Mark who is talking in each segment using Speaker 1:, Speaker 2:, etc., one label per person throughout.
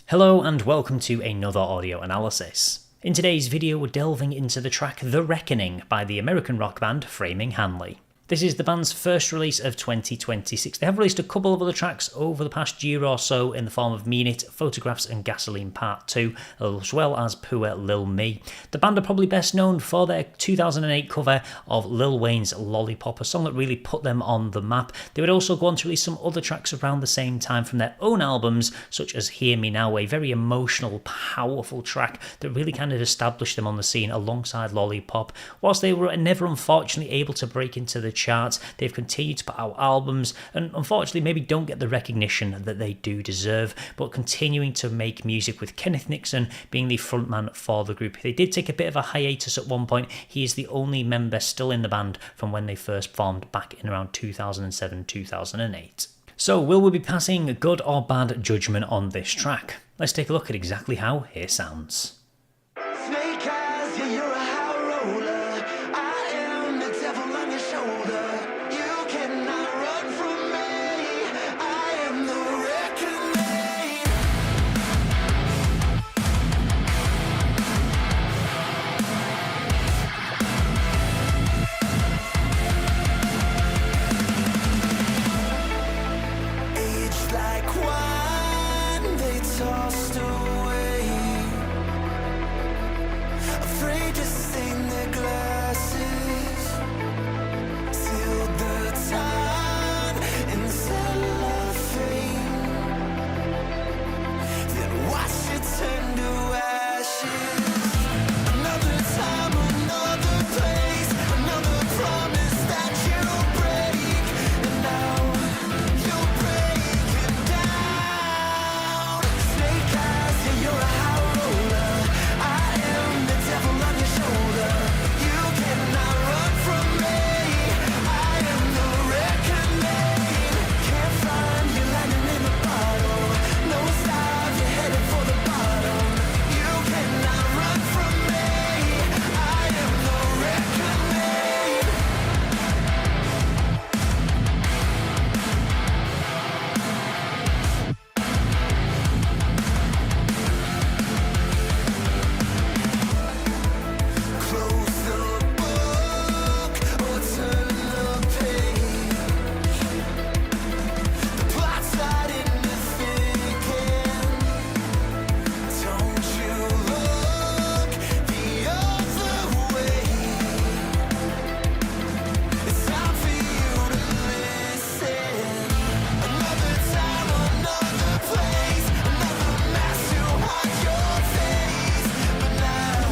Speaker 1: Hello and welcome to another audio analysis. In today's video we're delving into the track The Reckoning by the American rock band Framing Hanley. This is the band's first release of 2026. They have released a couple of other tracks over the past year or so in the form of Mean It, Photographs and Gasoline Part 2, as well as Poor Lil Me. The band are probably best known for their 2008 cover of Lil Wayne's Lollipop, a song that really put them on the map. They would also go on to release some other tracks around the same time from their own albums, such as Hear Me Now, a very emotional, powerful track that really kind of established them on the scene alongside Lollipop. Whilst they were never unfortunately able to break into the charts, they've continued to put out albums and unfortunately maybe don't get the recognition that they do deserve, but continuing to make music with Kenneth Nixon being the frontman for the group. They did take a bit of a hiatus at one point. He is the only member still in the band from when they first formed back in around 2007-2008. So will we be passing good or bad judgment on this track? Let's take a look at exactly how it sounds.
Speaker 2: Snake eyes, yeah, you're a high roller. I am the devil on your shoulder. You cannot run from me. I am the reckoning. Aged like wine, they tossed away. Afraid to stain their glasses, sealed the time in cellophane, then watch it turn to ashes. Another time, another place, another promise that you'll break, and now you're breaking down. Snake eyes, yeah, you're a high roller. I am the devil on your shoulder. You cannot run from me. I am the reckoning. Can't find you landing in the bottle. No stop, you're headed for the bottom. You cannot run from me. I am the reckoning. Close the book or turn the page. The plot's not in the thinking. Don't you look the other way. It's time for you to listen. Another time, another place, another mask to hide your face. But now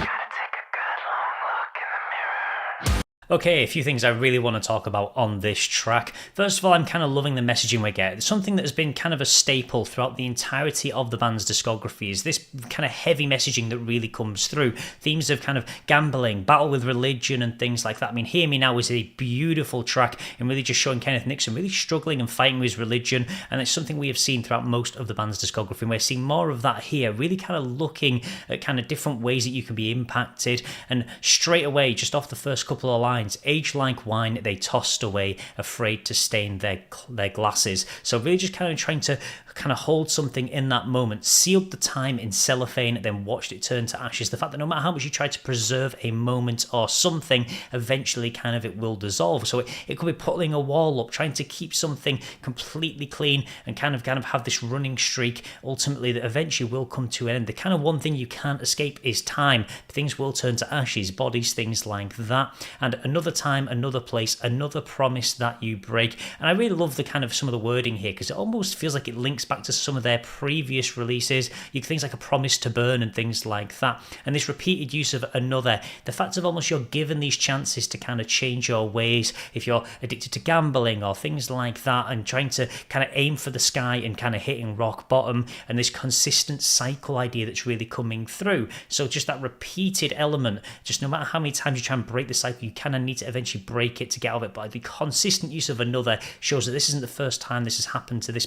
Speaker 2: gotta take a good long look in the mirror.
Speaker 1: Okay, a few things I really want to talk about on this track. First of all, I'm kind of loving the messaging we get. It's something that has been kind of a staple throughout the entirety of the band's discography is this kind of heavy messaging that really comes through. Themes of kind of gambling, battle with religion and things like that. I mean, Hear Me Now is a beautiful track and really just showing Kenneth Nixon really struggling and fighting with his religion, and it's something we have seen throughout most of the band's discography, and we're seeing more of that here, really kind of looking at kind of different ways that you can be impacted, and straight away, just off the first couple of lines, age like wine, they tossed away, afraid to stain their glasses. So really just kind of trying to kind of hold something in that moment, sealed the time in cellophane, then watched it turn to ashes. The fact that no matter how much you try to preserve a moment or something, eventually kind of it will dissolve. So it could be putting a wall up, trying to keep something completely clean and kind of have this running streak, ultimately that eventually will come to an end. The kind of one thing you can't escape is time. Things will turn to ashes, bodies, things like that. And another time, another place, another promise that you break. And I really love the kind of some of the wording here because it almost feels like it links back to some of their previous releases. Things like A Promise to Burn and things like that. And this repeated use of another, the fact of almost you're given these chances to kind of change your ways if you're addicted to gambling or things like that, and trying to kind of aim for the sky and kind of hitting rock bottom, and this consistent cycle idea that's really coming through. So just that repeated element, just no matter how many times you try and break the cycle, you kind of need to eventually break it to get out of it. But the consistent use of another shows that this isn't the first time this has happened to this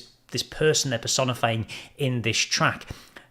Speaker 1: person they're personifying in this track.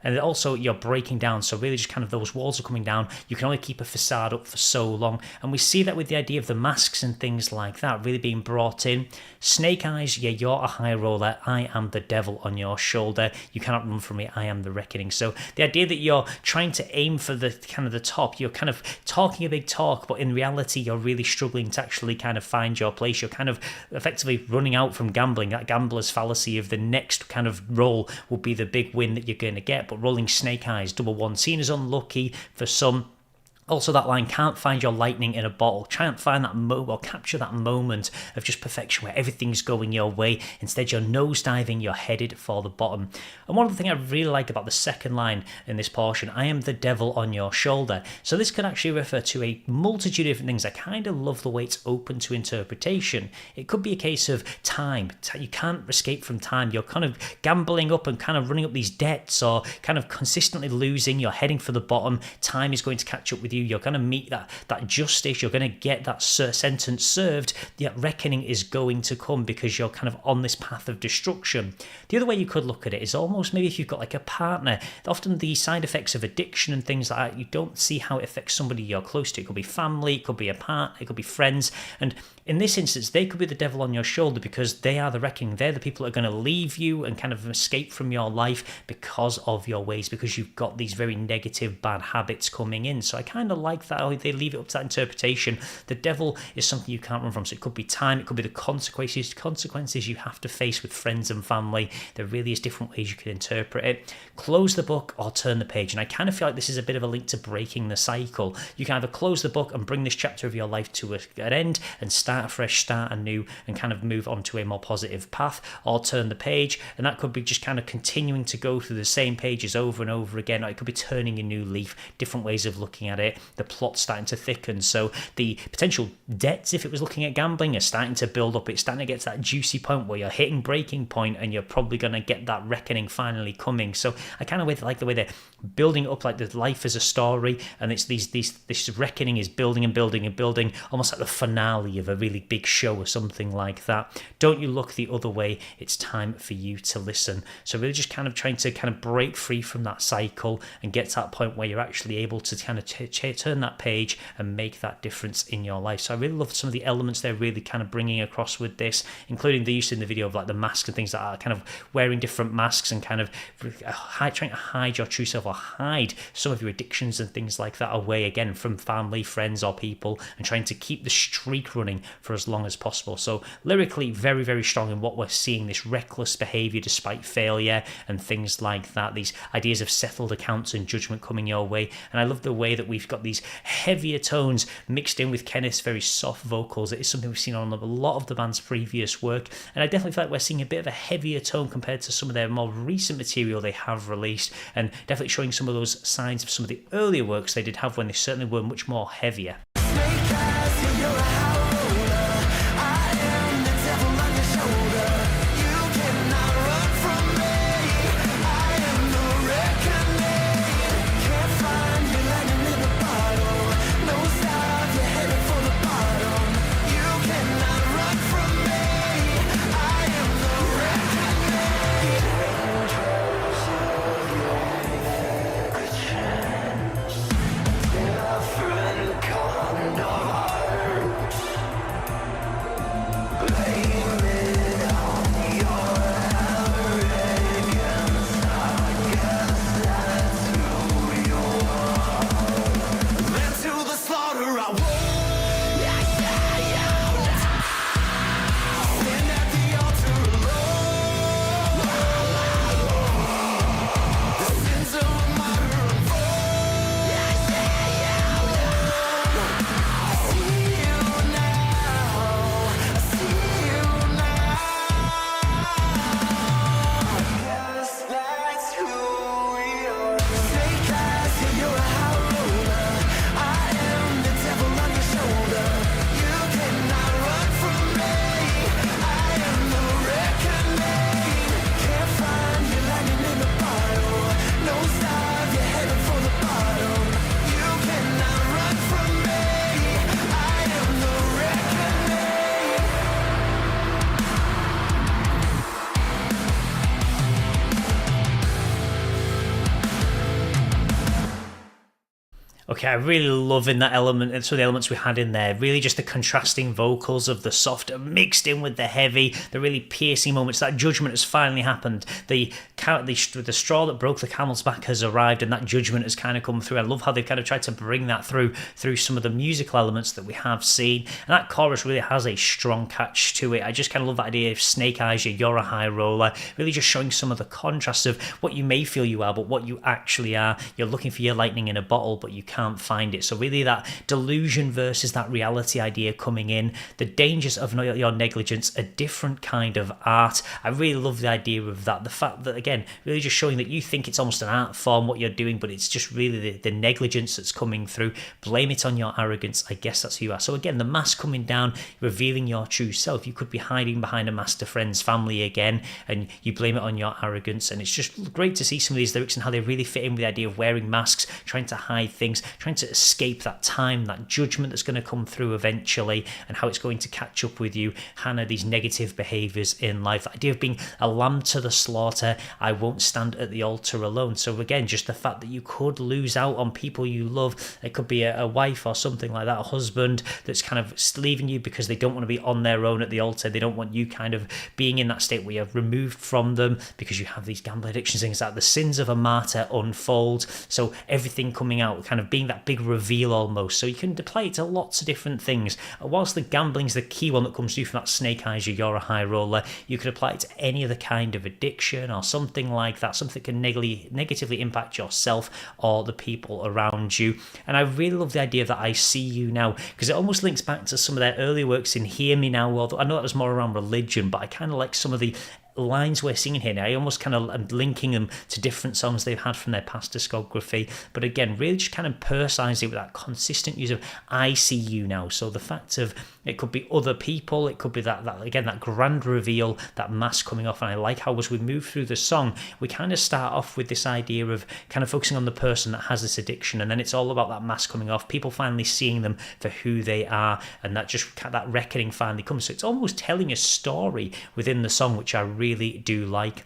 Speaker 1: And also you're breaking down, so really just kind of those walls are coming down. You can only keep a facade up for so long, and we see that with the idea of the masks and things like that really being brought in. Snake Eyes, yeah, you're a high roller, I am the devil on your shoulder, you cannot run from me, I am the reckoning. So the idea that you're trying to aim for the kind of the top, you're kind of talking a big talk, but in reality you're really struggling to actually kind of find your place. You're kind of effectively running out from gambling, that gambler's fallacy of the next kind of roll will be the big win that you're going to get, but rolling Snake Eyes, double one, seen as unlucky for some. Also, that line, can't find your lightning in a bottle. Try and find that or capture that moment of just perfection where everything's going your way. Instead, you're nosediving, you're headed for the bottom. And one of the things I really like about the second line in this portion, I am the devil on your shoulder. So this could actually refer to a multitude of different things. I kind of love the way it's open to interpretation. It could be a case of time. You can't escape from time. You're kind of gambling up and kind of running up these debts, or kind of consistently losing. You're heading for the bottom. Time is going to catch up with you. You're going to meet that justice. You're going to get that sentence served. That reckoning is going to come because you're kind of on this path of destruction. The other way you could look at it is almost maybe if you've got like a partner. Often the side effects of addiction and things like that, you don't see how it affects somebody you're close to. It could be family, it could be a partner, it could be friends. And in this instance, they could be the devil on your shoulder because they are the reckoning. They're the people that are going to leave you and kind of escape from your life because of your ways, because you've got these very negative, bad habits coming in. So I kind of like that, how they leave it up to that interpretation. The devil is something you can't run from. So it could be time, it could be the consequences you have to face with friends and family. There really is different ways you can interpret it. Close the book or turn the page. And I kind of feel like this is a bit of a link to breaking the cycle. You can either close the book and bring this chapter of your life to an end and start afresh, start anew, and kind of move on to a more positive path, or turn the page, and that could be just kind of continuing to go through the same pages over and over again, or it could be turning a new leaf, different ways of looking at it. The plot's starting to thicken, so the potential debts, if it was looking at gambling, are starting to build up. It's starting to get to that juicy point where you're hitting breaking point and you're probably going to get that reckoning finally coming. So I kind of like the way they're building up, like the life as a story, and it's this reckoning is building and building and building, almost like the finale of a really big show or something like that. Don't you look the other way, it's time for you to listen. So really just kind of trying to kind of break free from that cycle and get to that point where you're actually able to kind of turn that page and make that difference in your life. So I really love some of the elements they're really kind of bringing across with this, including the use in the video of like the masks and things that are kind of wearing different masks and kind of trying to hide your true self or hide some of your addictions and things like that away, again, from family, friends or people, and trying to keep the streak running for as long as possible. So lyrically very, very strong in what we're seeing, this reckless behavior despite failure and things like that, these ideas of settled accounts and judgment coming your way. And I love the way that we've got these heavier tones mixed in with Kenneth's very soft vocals. It is something we've seen on a lot of the band's previous work, and I definitely feel like we're seeing a bit of a heavier tone compared to some of their more recent material they have released, and definitely showing some of those signs of some of the earlier works they did have when they certainly were much more heavier. Okay, I really love in that element, and some of the elements we had in there, really just the contrasting vocals of the soft mixed in with the heavy, the really piercing moments. That judgment has finally happened. The straw that broke the camel's back has arrived, and that judgment has kind of come through. I love how they've kind of tried to bring that through some of the musical elements that we have seen. And that chorus really has a strong catch to it. I just kind of love that idea of snake eyes, you're a high roller, really just showing some of the contrast of what you may feel you are, but what you actually are. You're looking for your lightning in a bottle, but you can't find it. So really that delusion versus that reality idea coming in, the dangers of your negligence, a different kind of art. I really love the idea of that. The fact that, again, really just showing that you think it's almost an art form what you're doing, but it's just really the negligence that's coming through. Blame it on your arrogance. I guess that's who you are. So again, the mask coming down, revealing your true self. You could be hiding behind a mask to friends, family again, and you blame it on your arrogance. And it's just great to see some of these lyrics and how they really fit in with the idea of wearing masks, trying to hide things, trying to escape that time, that judgment that's going to come through eventually, and how it's going to catch up with you. Hannah, these negative behaviours in life, the idea of being a lamb to the slaughter, I won't stand at the altar alone. So again, just the fact that you could lose out on people you love. It could be a wife or something like that, a husband that's kind of leaving you because they don't want to be on their own at the altar. They don't want you kind of being in that state where you're removed from them because you have these gambling addictions, things like that. The sins of a martyr unfold. So everything coming out, kind of being that big reveal almost. So you can apply it to lots of different things. Whilst the gambling's the key one that comes through from that snake eyes, you're a high roller, you could apply it to any other kind of addiction or something like that, something that can negatively impact yourself or the people around you. And I really love the idea of that I see you now, because it almost links back to some of their early works in Hear Me Now, although I know that was more around religion, but I kind of like some of the lines we're singing here now. I almost kind of am linking them to different songs they've had from their past discography, but again, really just kind of personalize it with that consistent use of I see you now. So the fact of it could be other people, it could be that again, that grand reveal, that mask coming off. And I like how as we move through the song, we kind of start off with this idea of kind of focusing on the person that has this addiction, and then it's all about that mask coming off, people finally seeing them for who they are, and that just that reckoning finally comes. So it's almost telling a story within the song, which I really do like.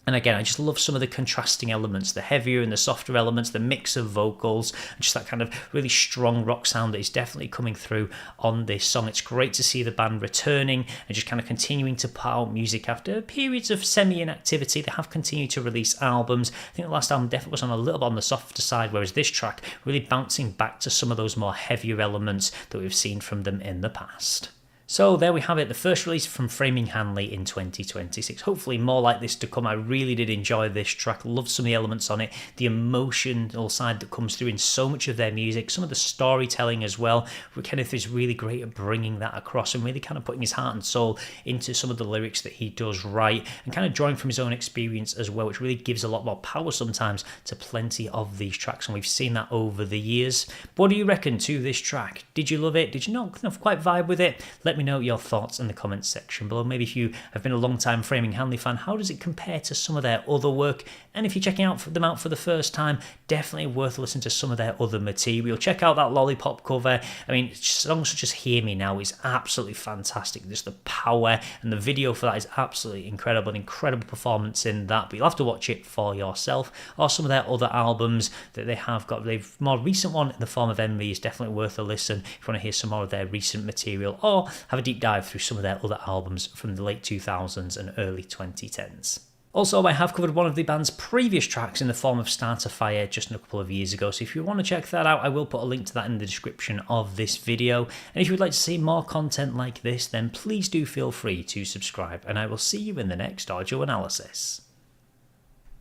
Speaker 1: And again, I just love some of the contrasting elements, the heavier and the softer elements, the mix of vocals, and just that kind of really strong rock sound that is definitely coming through on this song. It's great to see the band returning and just kind of continuing to put out music after periods of semi-inactivity. They have continued to release albums. I think the last album definitely was on a little bit on the softer side, whereas this track really bouncing back to some of those more heavier elements that we've seen from them in the past. So there we have it, the first release from Framing Hanley in 2026. Hopefully more like this to come. I really did enjoy this track, loved some of the elements on it, the emotional side that comes through in so much of their music, some of the storytelling as well. Kenneth is really great at bringing that across and really kind of putting his heart and soul into some of the lyrics that he does write, and kind of drawing from his own experience as well, which really gives a lot more power sometimes to plenty of these tracks, and we've seen that over the years. What do you reckon to this track? Did you love it? Did you not quite vibe with it? Let me know your thoughts in the comments section below. Maybe if you have been a long time Framing Hanley fan, how does it compare to some of their other work? And if you're checking them out for the first time, definitely worth listening to some of their other material. Check out that Lollipop cover. I mean, songs such as Hear Me Now is absolutely fantastic. Just the power, and the video for that is absolutely incredible. An incredible performance in that, but you'll have to watch it for yourself. Or some of their other albums that they have got. They've more recent one in the form of Envy is definitely worth a listen if you want to hear some more of their recent material, or have a deep dive through some of their other albums from the late 2000s and early 2010s. Also, I have covered one of the band's previous tracks in the form of Start a Fire just a couple of years ago, so if you want to check that out, I will put a link to that in the description of this video. And if you would like to see more content like this, then please do feel free to subscribe, and I will see you in the next audio analysis.